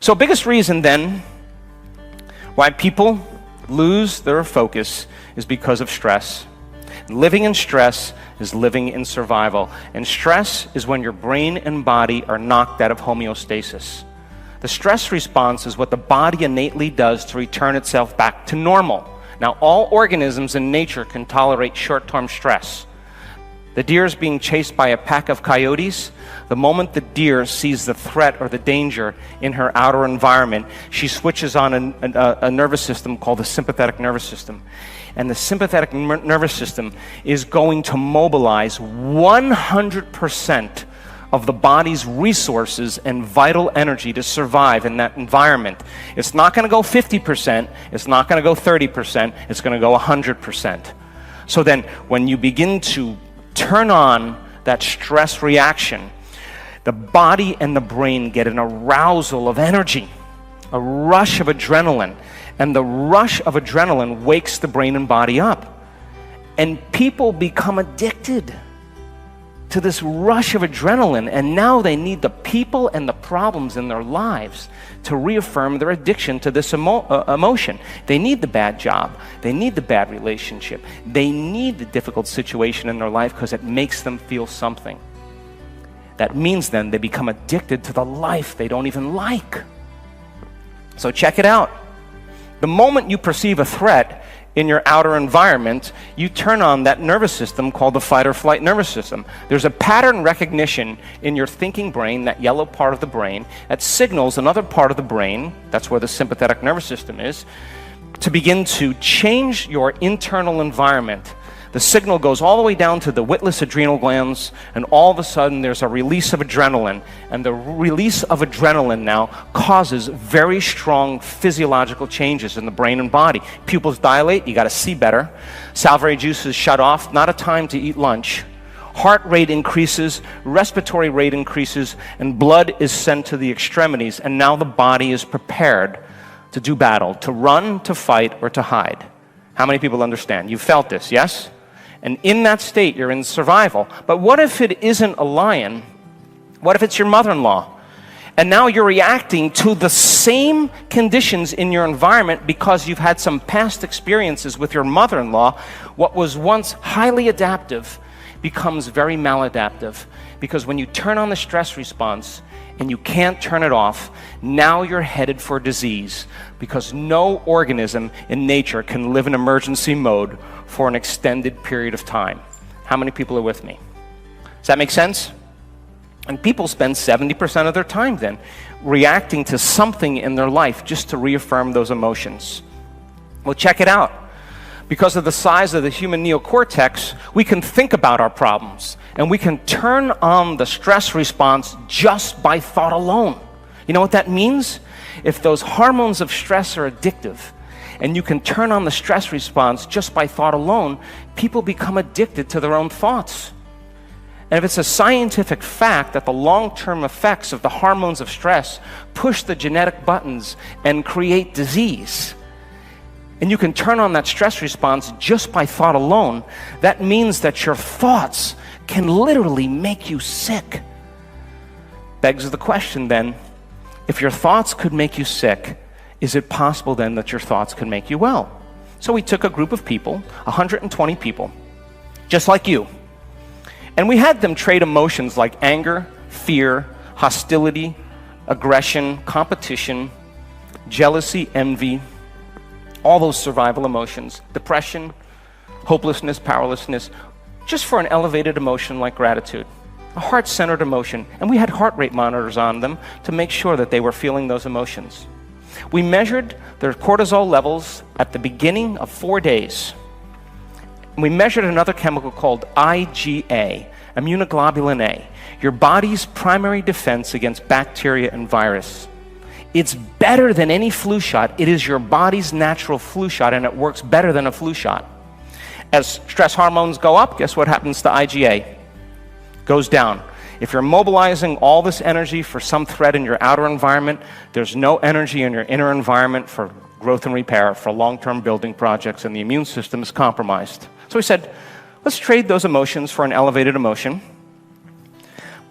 So biggest reason then why people lose their focus is because of stress. Living in stress is living in survival. And stress is when your brain and body are knocked out of homeostasis. The stress response is what the body innately does to return itself back to normal. Now, all organisms in nature can tolerate short-term stress. The deer is being chased by a pack of coyotes. The moment the deer sees the threat or the danger in her outer environment, she switches on a nervous system called the sympathetic nervous system. And the sympathetic nervous system is going to mobilize 100% of the body's resources and vital energy to survive in that environment. It's not going to go 50%, it's not going to go 30%, it's going to go 100%. So then, when you begin to turn on that stress reaction, the body and the brain get an arousal of energy, a rush of adrenaline, and the rush of adrenaline wakes the brain and body up. And people become addicted to this rush of adrenaline, and now they need the people and the problems in their lives to reaffirm their addiction to this emotion. They need the bad job. They need the bad relationship. They need the difficult situation in their life because it makes them feel something. That means then they become addicted to the life they don't even like. So check it out. The moment you perceive a threat in your outer environment, you turn on that nervous system called the fight or flight nervous system. There's a pattern recognition in your thinking brain, that yellow part of the brain, that signals another part of the brain, that's where the sympathetic nervous system is, to begin to change your internal environment. The signal goes all the way down to the witless adrenal glands, and all of a sudden there's a release of adrenaline. And the release of adrenaline now causes very strong physiological changes in the brain and body. Pupils dilate, you got to see better. Salivary juices shut off, not a time to eat lunch. Heart rate increases, respiratory rate increases, and blood is sent to the extremities. And now the body is prepared to do battle, to run, to fight, or to hide. How many people understand? You've felt this, yes? And in that state, you're in survival. But what if it isn't a lion? What if it's your mother-in-law? And now you're reacting to the same conditions in your environment because you've had some past experiences with your mother-in-law. What was once highly adaptive becomes very maladaptive. Because when you turn on the stress response and you can't turn it off, now you're headed for disease. Because no organism in nature can live in emergency mode for an extended period of time. How many people are with me? Does that make sense? And people spend 70% of their time then reacting to something in their life just to reaffirm those emotions. Well, check it out. Because of the size of the human neocortex, we can think about our problems, and we can turn on the stress response just by thought alone. You know what that means? If those hormones of stress are addictive, and you can turn on the stress response just by thought alone, people become addicted to their own thoughts. And if it's a scientific fact that the long-term effects of the hormones of stress push the genetic buttons and create disease, and you can turn on that stress response just by thought alone, that means that your thoughts can literally make you sick. Begs the question then, if your thoughts could make you sick, is it possible then that your thoughts could make you well? So we took a group of people, 120 people, just like you, and we had them trade emotions like anger, fear, hostility, aggression, competition, jealousy, envy, all those survival emotions, depression, hopelessness, powerlessness, just for an elevated emotion like gratitude, a heart-centered emotion. And we had heart rate monitors on them to make sure that they were feeling those emotions. We measured their cortisol levels at the beginning of 4 days. And we measured another chemical called IgA, immunoglobulin A, your body's primary defense against bacteria and virus. It's better than any flu shot. It is your body's natural flu shot, and it works better than a flu shot. As stress hormones go up, guess what happens to IgA? Goes down. If you're mobilizing all this energy for some threat in your outer environment, there's no energy in your inner environment for growth and repair, for long-term building projects, and the immune system is compromised. So we said, let's trade those emotions for an elevated emotion.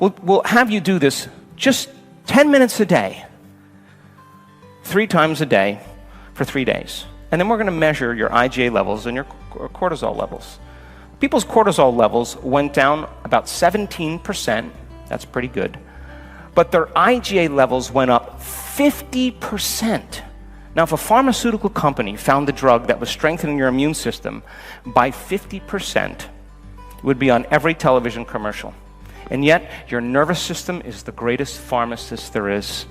We'll have you do this just 10 minutes a day. 3 times a day for 3 days. And then we're going to measure your IgA levels and your cortisol levels. People's cortisol levels went down about 17%. That's pretty good. But their IgA levels went up 50%. Now, if a pharmaceutical company found a drug that was strengthening your immune system by 50%, it would be on every television commercial. And yet, your nervous system is the greatest pharmacist there is.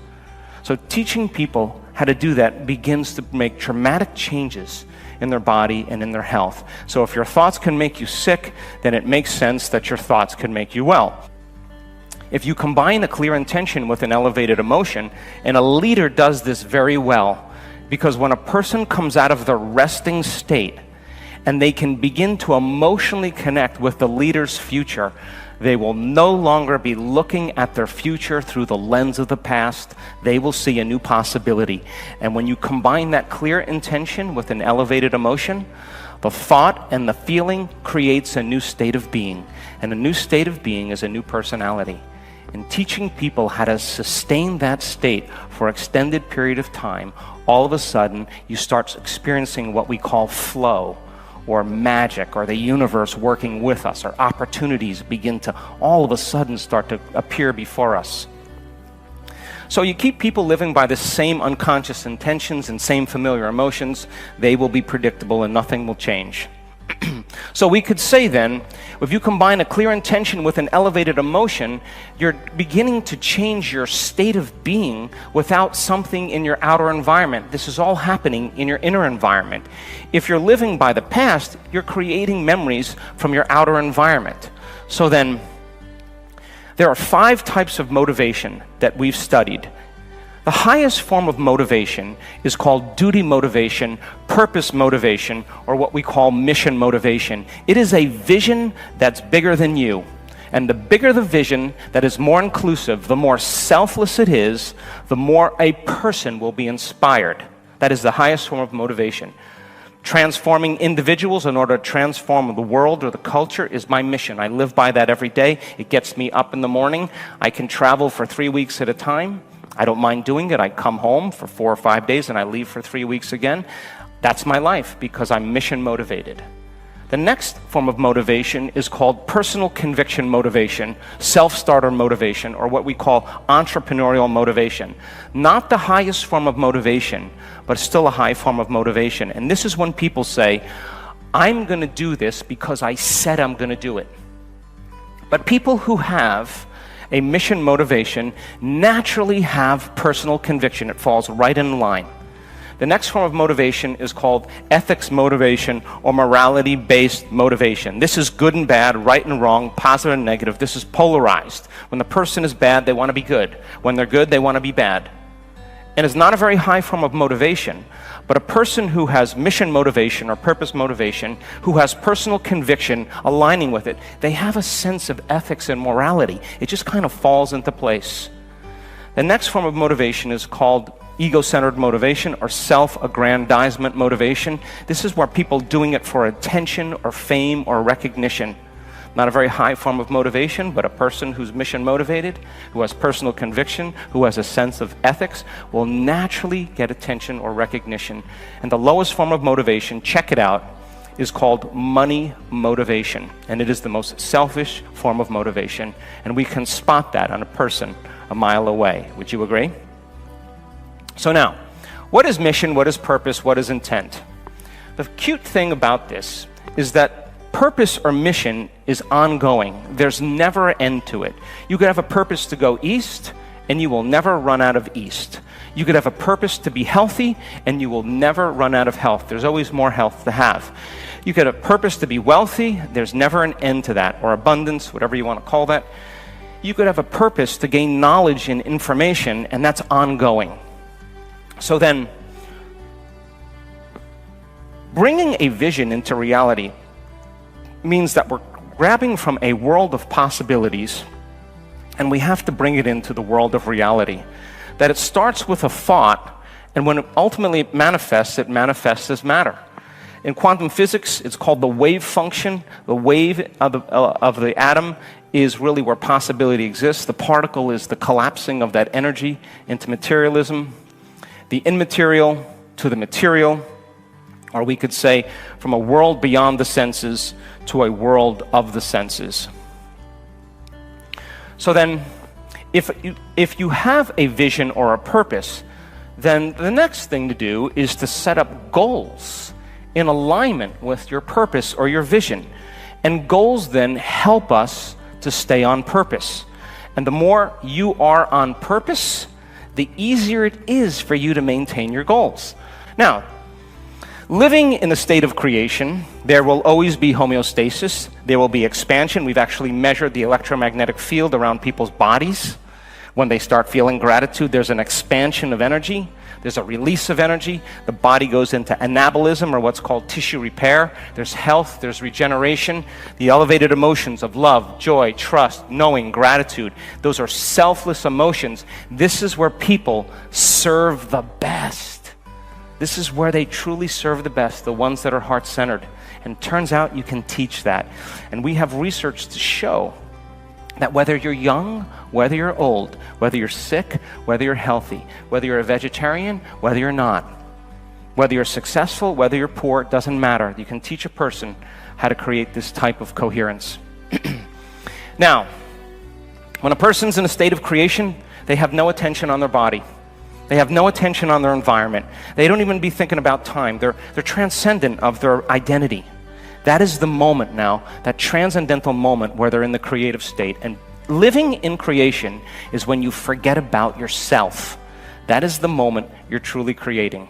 So teaching people how to do that begins to make dramatic changes in their body and in their health. So if your thoughts can make you sick, then it makes sense that your thoughts can make you well. If you combine a clear intention with an elevated emotion, and a leader does this very well, because when a person comes out of the resting state and they can begin to emotionally connect with the leader's future, they will no longer be looking at their future through the lens of the past. They will see a new possibility. And when you combine that clear intention with an elevated emotion, the thought and the feeling creates a new state of being. And a new state of being is a new personality. And teaching people how to sustain that state for an extended period of time, all of a sudden you start experiencing what we call flow, or magic, or the universe working with us, or opportunities begin to all of a sudden start to appear before us. So you keep people living by the same unconscious intentions and same familiar emotions, they will be predictable and nothing will change. So we could say then, if you combine a clear intention with an elevated emotion, you're beginning to change your state of being without something in your outer environment. This is all happening in your inner environment. If you're living by the past, you're creating memories from your outer environment. So then, there are 5 types of motivation that we've studied. The highest form of motivation is called duty motivation, purpose motivation, or what we call mission motivation. It is a vision that's bigger than you. And the bigger the vision that is more inclusive, the more selfless it is, the more a person will be inspired. That is the highest form of motivation. Transforming individuals in order to transform the world or the culture is my mission. I live by that every day. It gets me up in the morning. I can travel for 3 weeks at a time. I don't mind doing it. I come home for 4 or 5 days and I leave for 3 weeks again. That's my life because I'm mission motivated. The next form of motivation is called personal conviction motivation, self-starter motivation, or what we call entrepreneurial motivation. Not the highest form of motivation, but still a high form of motivation. And this is when people say, I'm going to do this because I said I'm going to do it. But people who have a mission motivation naturally have personal conviction. It falls right in line. The next form of motivation is called ethics motivation or morality-based motivation. This is good and bad, right and wrong, positive and negative. This is polarized. When the person is bad, they want to be good. When they're good, they want to be bad. And it's not a very high form of motivation, but a person who has mission motivation or purpose motivation, who has personal conviction aligning with it, they have a sense of ethics and morality. It just kind of falls into place. The next form of motivation is called ego-centered motivation or self-aggrandizement motivation. This is where people doing it for attention or fame or recognition. Not a very high form of motivation, but a person who's mission motivated, who has personal conviction, who has a sense of ethics, will naturally get attention or recognition. And the lowest form of motivation, check it out, is called money motivation. And it is the most selfish form of motivation. And we can spot that on a person a mile away. Would you agree? So now, what is mission? What is purpose? What is intent? The cute thing about this is that purpose or mission is ongoing. There's never an end to it. You could have a purpose to go east, and you will never run out of east. You could have a purpose to be healthy, and you will never run out of health. There's always more health to have. You could have a purpose to be wealthy. There's never an end to that, or abundance, whatever you want to call that. You could have a purpose to gain knowledge and information, and that's ongoing. So then, bringing a vision into reality means that we're grabbing from a world of possibilities and we have to bring it into the world of reality. That it starts with a thought, and when it ultimately manifests, it manifests as matter. In quantum physics, it's called the wave function. The wave of the atom is really where possibility exists. The particle is the collapsing of that energy into materialism. the immaterial to the material, or we could say from a world beyond the senses to a world of the senses. So then, if you have a vision or a purpose, then the next thing to do is to set up goals in alignment with your purpose or your vision. And goals then help us to stay on purpose. And the more you are on purpose, the easier it is for you to maintain your goals. Now, living in a state of creation, there will always be homeostasis. There will be expansion. We've actually measured the electromagnetic field around people's bodies. When they start feeling gratitude, there's an expansion of energy. There's a release of energy. The body goes into anabolism, or what's called tissue repair. There's health, there's regeneration. The elevated emotions of love, joy, trust, knowing, gratitude, those are selfless emotions. This is where people serve the best. This is where they truly serve the best, the ones that are heart-centered. And turns out you can teach that. And we have research to show that whether you're young, whether you're old, whether you're sick, whether you're healthy, whether you're a vegetarian, whether you're not, whether you're successful, whether you're poor, it doesn't matter. You can teach a person how to create this type of coherence. Now, when a person's in a state of creation, they have no attention on their body. They have no attention on their environment. They don't even be thinking about time. They're transcendent of their identity. That is the moment now, that transcendental moment where they're in the creative state. And living in creation is when you forget about yourself. That is the moment you're truly creating.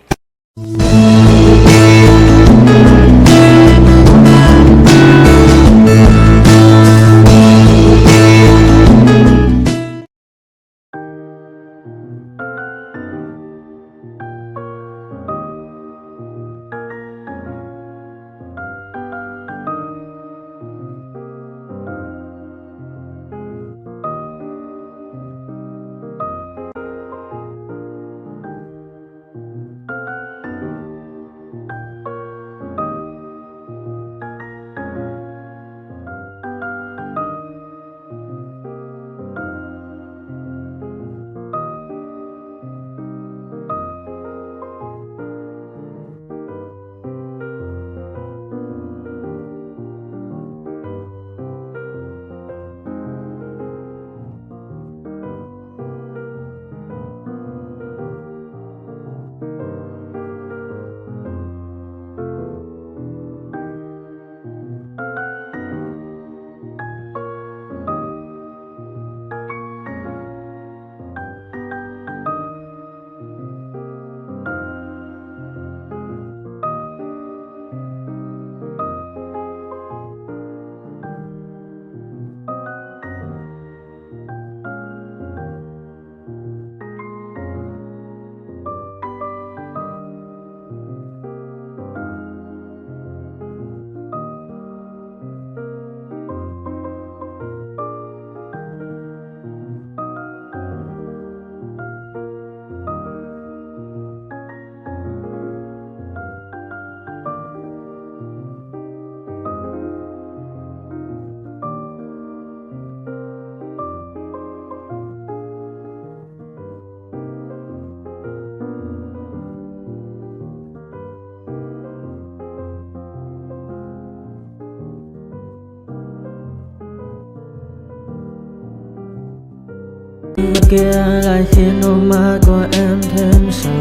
Bên kia lại khiến đôi mắt của em thêm sầu.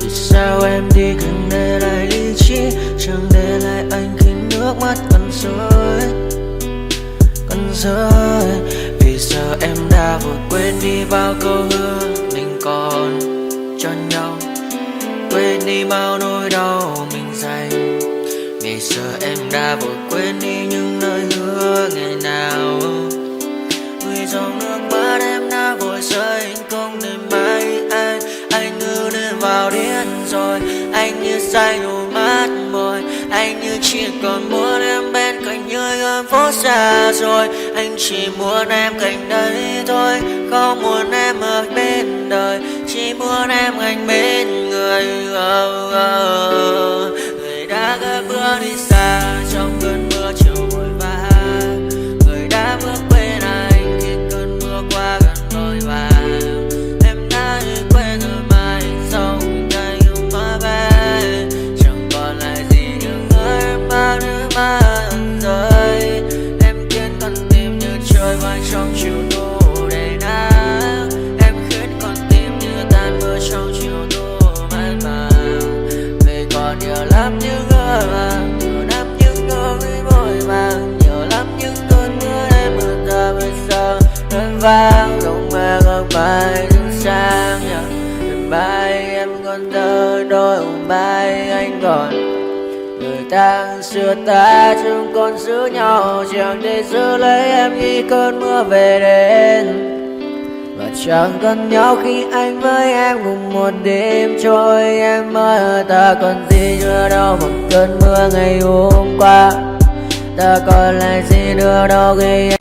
Vì sao em đi cần để lại lý trí, chẳng để lại anh khi nước mắt cần rơi, cần rơi. Vì giờ em đã vội quên đi bao câu hứa mình còn cho nhau, quên đi bao nỗi đau mình dành. Ngày giờ em đã vội quên đi những lời hứa ngày nào, vì dòng nước mắt em đã vội rơi. Anh không thể mãi anh cứ đến vào điên rồi. Anh như say đôi mắt môi, anh như chỉ còn muốn em bên cạnh như gần phố xa rồi. Anh chỉ muốn em cạnh đấy thôi, không muốn em ở bên đời, chỉ muốn em anh bên người. Người đã gỡ bước đi xa trong cơn mưa chiều vội vã, người đã bước bên anh khi cơn mưa qua gần vội vã. vang không mơ ước mai những sáng nhờ đêm mai em còn thơ đôi ôm bay anh còn người ta xưa ta chúng còn giữ nhau chẳng thể giữ lấy em khi cơn mưa về đến và chẳng cần nhau khi anh với em cùng một đêm trôi em ơi ta còn gì nữa đâu một cơn mưa ngày hôm qua ta còn lại gì nữa đâu khi